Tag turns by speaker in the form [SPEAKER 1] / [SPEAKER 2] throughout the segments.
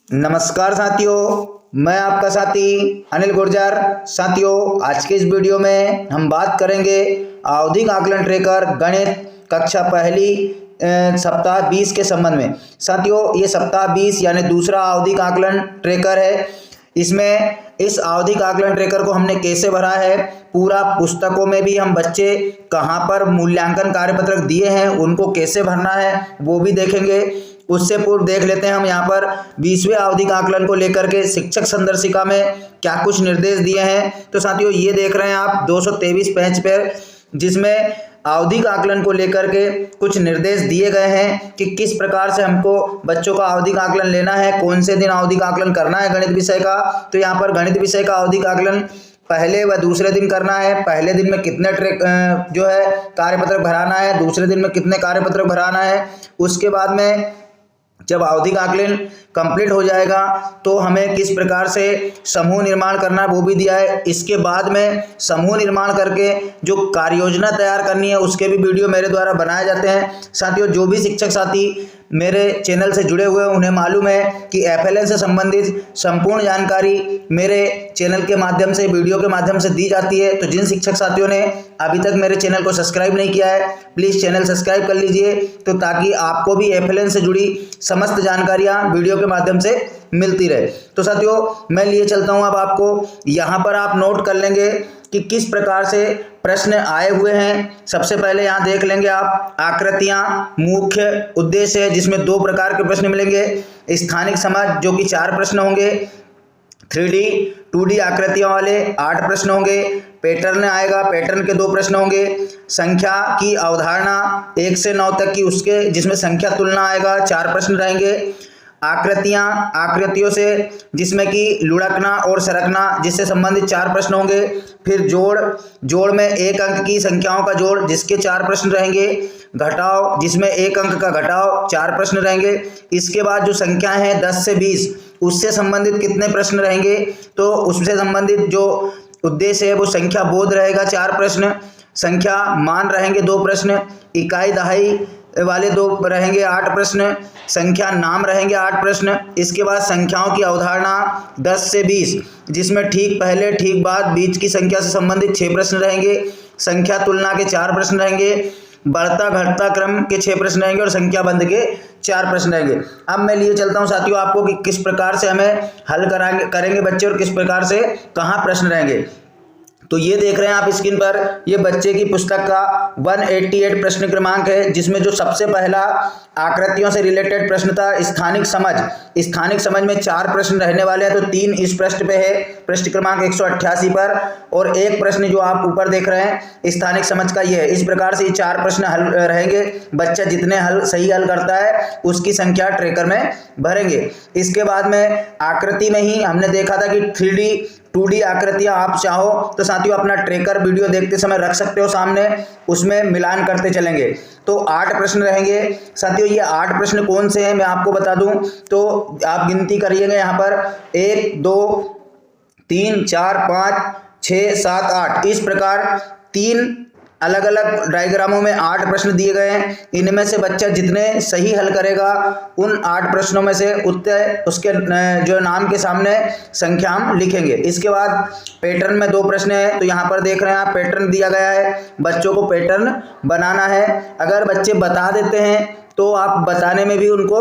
[SPEAKER 1] नमस्कार साथियों, मैं आपका साथी अनिल गुर्जर। साथियों, आज के इस वीडियो में हम बात करेंगे आवधिक आकलन ट्रेकर गणित कक्षा पहली सप्ताह 20 के संबंध में। साथियों, ये सप्ताह 20 यानी दूसरा आवधिक आकलन ट्रेकर है। इसमें इस आवधिक आकलन ट्रेकर को हमने कैसे भरा है, पूरा पुस्तकों में भी हम बच्चे कहाँ पर मूल्यांकन कार्यपत्रक दिए हैं उनको कैसे भरना है वो भी देखेंगे। उससे पूर्व देख लेते हैं हम यहाँ पर 20वें आवधिक आकलन को लेकर के शिक्षक संदर्शिका में क्या कुछ निर्देश दिए हैं। तो साथियों, ये देख रहे हैं आप 223 पेज पर, जिसमें आवधिक आकलन को लेकर के कुछ निर्देश दिए गए हैं कि किस प्रकार से हमको बच्चों का आवधिक आकलन लेना है, कौन से दिन आवधिक आकलन करना है गणित विषय का। तो यहाँ पर गणित विषय का आवधिक आकलन पहले व दूसरे दिन करना है। पहले दिन में कितने जो है कार्यपत्रक भराना है, दूसरे दिन में कितने कार्यपत्रक भराना है। उसके बाद में जब आवधिक आकलन कंप्लीट हो जाएगा तो हमें किस प्रकार से समूह निर्माण करना है वो भी दिया है। इसके बाद में समूह निर्माण करके जो कार्य योजना तैयार करनी है उसके भी वीडियो मेरे द्वारा बनाए जाते हैं। साथियों, जो भी शिक्षक साथी मेरे चैनल से जुड़े हुए हैं उन्हें मालूम है कि FLN से संबंधित संपूर्ण जानकारी मेरे चैनल के माध्यम से, वीडियो के माध्यम से दी जाती है। तो जिन शिक्षक साथियों ने अभी तक मेरे चैनल को सब्सक्राइब नहीं किया है, प्लीज़ चैनल सब्सक्राइब कर लीजिए, तो ताकि आपको भी FLN से जुड़ी समस्त जानकारियाँ वीडियो के माध्यम से मिलती रहे। तो साथियों, मैं लिए चलता हूँ अब आपको। यहाँ पर आप नोट कर लेंगे कि किस प्रकार से प्रश्न आए हुए हैं। सबसे पहले यहाँ देख लेंगे आप आकृतियाँ मुख्य उद्देश्य है, जिसमें 2 प्रकार के प्रश्न मिलेंगे। स्थानिक समझ जो कि 4 प्रश्न होंगे, 3D 2D आकृतियों वाले 8 प्रश्न होंगे। पैटर्न आएगा, पैटर्न के 2 प्रश्न होंगे। संख्या की अवधारणा 1 से 9 तक की उसके, जिसमें संख्या तुलना आएगा, 4 प्रश्न रहेंगे। आकृतियाँ, आकृतियों से जिसमें कि लुढ़कना और सरकना, जिससे संबंधित 4 प्रश्न होंगे। फिर जोड़ में 1 अंक की संख्याओं का जोड़, जिसके 4 प्रश्न रहेंगे। घटाव, जिसमें 1 अंक का घटाव, 4 प्रश्न रहेंगे। इसके बाद जो संख्याएं हैं 10 से 20, उससे संबंधित कितने प्रश्न रहेंगे, तो उससे संबंधित जो उद्देश्य है वो संख्या बोध रहेगा, 4 प्रश्न। संख्या मान रहेंगे 2 प्रश्न। इकाई दहाई वाले 2 रहेंगे, 8 प्रश्न। संख्या नाम रहेंगे 8 प्रश्न। इसके बाद संख्याओं की अवधारणा 10 से 20, जिसमें ठीक पहले ठीक बाद बीच की संख्या से संबंधित 6 प्रश्न रहेंगे। संख्या तुलना के 4 प्रश्न रहेंगे। बढ़ता घटता क्रम के 6 प्रश्न रहेंगे और संख्या बंध के 4 प्रश्न रहेंगे। अब मैं लिए चलता हूं साथियों आपको कि किस प्रकार से हमें हल करेंगे बच्चे और किस प्रकार से कहाँ प्रश्न रहेंगे। तो ये देख रहे हैं आप स्क्रीन पर, ये बच्चे की पुस्तक का 188 प्रश्न क्रमांक है, जिसमें जो सबसे पहला आकृतियों से रिलेटेड प्रश्न था स्थानिक समझ। स्थानिक समझ में 4 प्रश्न रहने वाले हैं, तो 3 इस पृष्ठ पे है, पृष्ठ क्रमांक 188 पर, और 1 प्रश्न जो आप ऊपर देख रहे हैं स्थानिक समझ का ये है। इस प्रकार से ये 4 प्रश्न हल रहेंगे। बच्चा जितने सही हल करता है उसकी संख्या ट्रेकर में भरेंगे। इसके बाद में आकृति में ही हमने देखा था कि 3D 2D आकृतियां आप चाहो तो साथियों अपना ट्रेकर वीडियो देखते समय रख सकते हो सामने, उसमें मिलान करते चलेंगे। तो 8 प्रश्न रहेंगे साथियों। ये 8 प्रश्न कौन से हैं मैं आपको बता दूं, तो आप गिनती करिएगा यहाँ पर 1 2 3 4 5 6 7 8, इस प्रकार 3 अलग अलग डायग्रामों में 8 प्रश्न दिए गए हैं। इनमें से बच्चा जितने सही हल करेगा उन 8 प्रश्नों में से उत्तर उसके जो नाम के सामने संख्या हम लिखेंगे। इसके बाद पैटर्न में 2 प्रश्न है, तो यहाँ पर देख रहे हैं आप पैटर्न दिया गया है, बच्चों को पैटर्न बनाना है। अगर बच्चे बता देते हैं तो आप बताने में भी उनको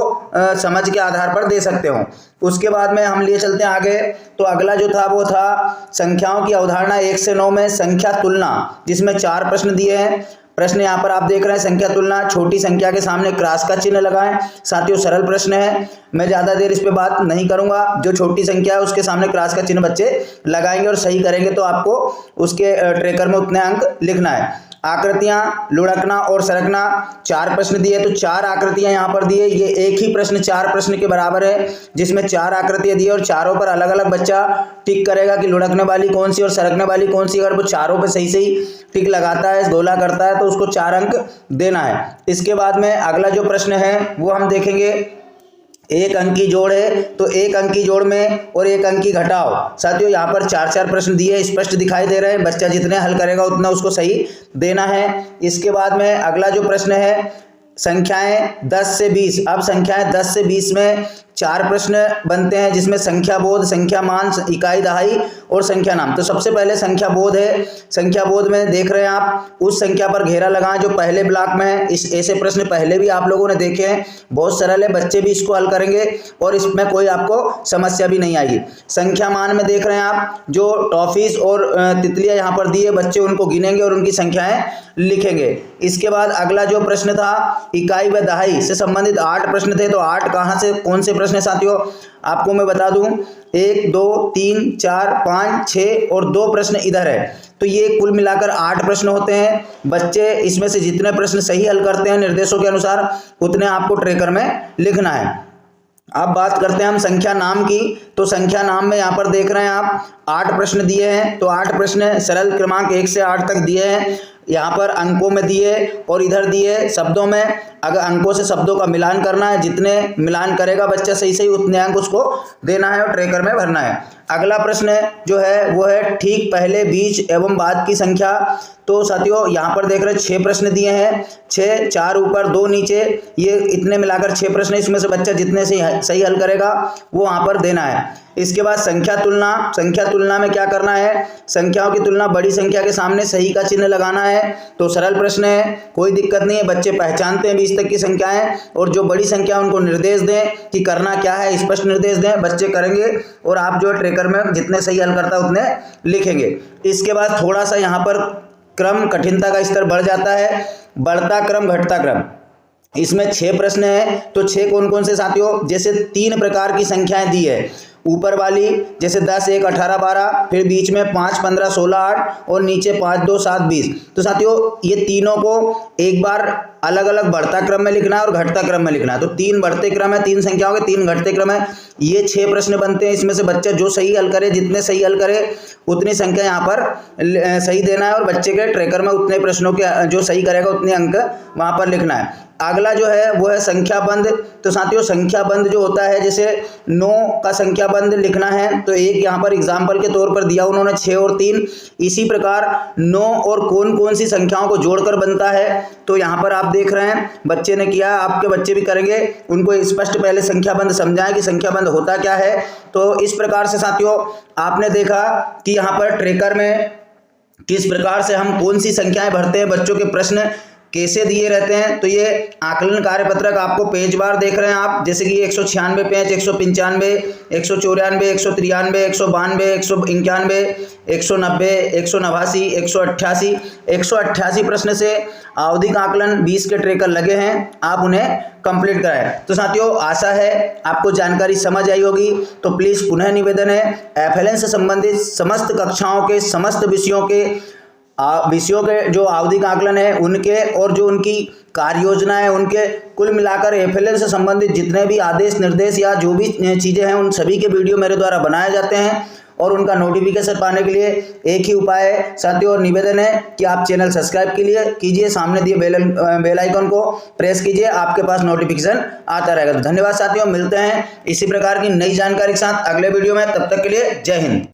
[SPEAKER 1] समझ के आधार पर दे सकते हो। उसके बाद में हम लिए चलते हैं आगे। तो अगला जो था वो था संख्याओं की अवधारणा 1 से 9 में संख्या तुलना, जिसमें 4 प्रश्न दिए हैं। प्रश्न यहाँ पर आप देख रहे हैं, संख्या तुलना, छोटी संख्या के सामने क्रॉस का चिन्ह लगाएं। साथियों, सरल प्रश्न है, मैं ज़्यादा देर इस पे बात नहीं करूँगा। जो छोटी संख्या है उसके सामने क्रॉस का चिन्ह बच्चे लगाएंगे और सही करेंगे तो आपको उसके ट्रेकर में उतने अंक लिखना है। आकृतियाँ, लुढ़कना और सरकना, 4 प्रश्न दिए, तो 4 आकृतियाँ यहाँ पर दिए। ये एक ही प्रश्न 4 प्रश्न के बराबर है, जिसमें 4 आकृतियाँ दी और चारों पर अलग अलग बच्चा टिक करेगा कि लुढ़कने वाली कौन सी और सरकने वाली कौन सी। अगर वो चारों पे सही सही टिक लगाता है, गोला करता है, तो उसको 4 अंक देना है। इसके बाद में अगला जो प्रश्न है वो हम देखेंगे। 1 अंक की जोड़ है, तो 1 अंक की जोड़ में और 1 अंक की घटाव। साथियों, यहाँ पर 4 प्रश्न दिए, स्पष्ट दिखाई दे रहे हैं। बच्चा जितने हल करेगा उतना उसको सही देना है। इसके बाद में अगला जो प्रश्न है संख्याएं 10 से 20। अब संख्याएं 10 से 20 में 4 प्रश्न बनते हैं, जिसमें संख्या बोध, संख्या मान, इकाई दहाई और संख्या नाम। तो सबसे पहले संख्या बोध है। संख्या बोध में देख रहे हैं आप, उस संख्या पर घेरा लगाएं जो पहले ब्लॉक में है। इस ऐसे प्रश्न पहले भी आप लोगों ने देखे हैं, बहुत सरल है, बच्चे भी इसको हल करेंगे और इसमें कोई आपको समस्या भी नहीं आएगी। संख्या मान में देख रहे हैं आप, जो टॉफीज और तितलियां यहाँ पर दी है, बच्चे उनको गिनेंगे और उनकी संख्याएं लिखेंगे। इसके बाद अगला जो प्रश्न था, इकाई व दहाई से संबंधित 8 प्रश्न थे। तो 8 कहाँ से, कौन से प्रश्न साथियों, आपको मैं बता दूं, 1 2 3 4 5 6 और 2 प्रश्न इधर है। तो ये कुल मिलाकर 8 प्रश्न होते हैं। बच्चे इसमें से जितने प्रश्न सही हल करते हैं निर्देशों के अनुसार, उतने आपको ट्रेकर में लिखना है। अब बात करते हैं हम संख्या नाम की। तो संख्या नाम में यहाँ पर देख रहे हैं आप, 8 प्रश्न दिए हैं। तो 8 प्रश्न सरल क्रमांक 1 से 8 तक दिए हैं। यहाँ पर अंकों में दिए और इधर दिए शब्दों में। अगर अंकों से शब्दों का मिलान करना है, जितने मिलान करेगा बच्चा सही सही, उतने अंक उसको देना है और ट्रेकर में भरना है। अगला प्रश्न जो है वो है ठीक पहले, बीच एवं बाद की संख्या। तो साथियों यहाँ पर देख रहे हैं 6 प्रश्न दिए हैं, 6, 4 ऊपर 2 नीचे, ये इतने मिलाकर 6 प्रश्न। इसमें से बच्चा जितने सही हल करेगा वो वहाँ पर देना है। इसके बाद संख्या तुलना। संख्या तुलना में क्या करना है, संख्याओं की तुलना बड़ी संख्या के सामने सही का चिन्ह लगाना है। तो सरल प्रश्न है, कोई दिक्कत नहीं है, बच्चे पहचानते हैं 20 तक की संख्याएं, और जो बड़ी संख्या उनको निर्देश दें कि करना क्या है, स्पष्ट निर्देश दें, बच्चे करेंगे और आप जो ट्रेकर में जितने सही हल करता है उतने लिखेंगे। इसके बाद थोड़ा सा यहाँ पर क्रम, कठिनता का स्तर बढ़ जाता है, बढ़ता क्रम घटता क्रम। इसमें 6 प्रश्न है। तो 6 कौन कौन से साथियों, जैसे 3 प्रकार की संख्याएं दी है। ऊपर वाली जैसे 10 1 18 12, फिर बीच में 5 15 16 8 और नीचे 5 2 7 20। तो साथियों ये तीनों को एक बार अलग अलग बढ़ता क्रम में लिखना है और घटता क्रम में लिखना है। तो 3 बढ़ते क्रम है, 3 संख्याओं के 3 घटते क्रम है। ये 6 प्रश्न बनते हैं। इसमें से बच्चा जो सही हल करे, जितने सही हल करे उतनी संख्या यहाँ पर सही देना है और बच्चे के ट्रेकर में उतने प्रश्नों के जो सही करेगा उतने अंक वहाँ पर लिखना है। अगला जो है वो है संख्याबंध। तो साथियों संख्याबंध जो होता है, जैसे 9 का संख्याबंध लिखना है। तो एक यहाँ पर एग्जाम्पल के तौर पर दिया उन्होंने 6 और 3। इसी प्रकार 9 और कौन कौन सी संख्याओं को जोड़कर बनता है, तो यहाँ पर आप देख रहे हैं बच्चे ने किया, आपके बच्चे भी करेंगे। उनको स्पष्ट पहले संख्याबंध समझाएं कि संख्याबंध होता क्या है। तो इस प्रकार से साथियों आपने देखा कि यहाँ पर ट्रेकर में किस प्रकार से हम कौन सी संख्याएं भरते हैं, बच्चों के प्रश्न कैसे दिए रहते हैं। तो ये आकलन कार्यपत्रक आपको पेज बार देख रहे हैं आप, जैसे कि 196 पेज, 195, 194, 193, 192, 191, 190, 189, 188, 188 प्रश्न से आवधिक आकलन 20 के ट्रेकर लगे हैं। आप उन्हें कंप्लीट कराएं। तो साथियों आशा है आपको जानकारी समझ आई होगी। तो प्लीज़ पुनः निवेदन है, FLN से संबंधित समस्त कक्षाओं के समस्त विषयों के जो आवधिक आकलन है उनके और जो उनकी कार्य योजना है उनके, कुल मिलाकर FLN से संबंधित जितने भी आदेश निर्देश या जो भी चीज़ें हैं उन सभी के वीडियो मेरे द्वारा बनाए जाते हैं। और उनका नोटिफिकेशन पाने के लिए एक ही उपाय है साथियों, और निवेदन है कि आप चैनल सब्सक्राइब के लिए कीजिए, सामने दिए बेल आइकन को प्रेस कीजिए, आपके पास नोटिफिकेशन आता रहेगा। तो धन्यवाद साथियों, मिलते हैं इसी प्रकार की नई जानकारी के साथ अगले वीडियो में। तब तक के लिए जय हिंद।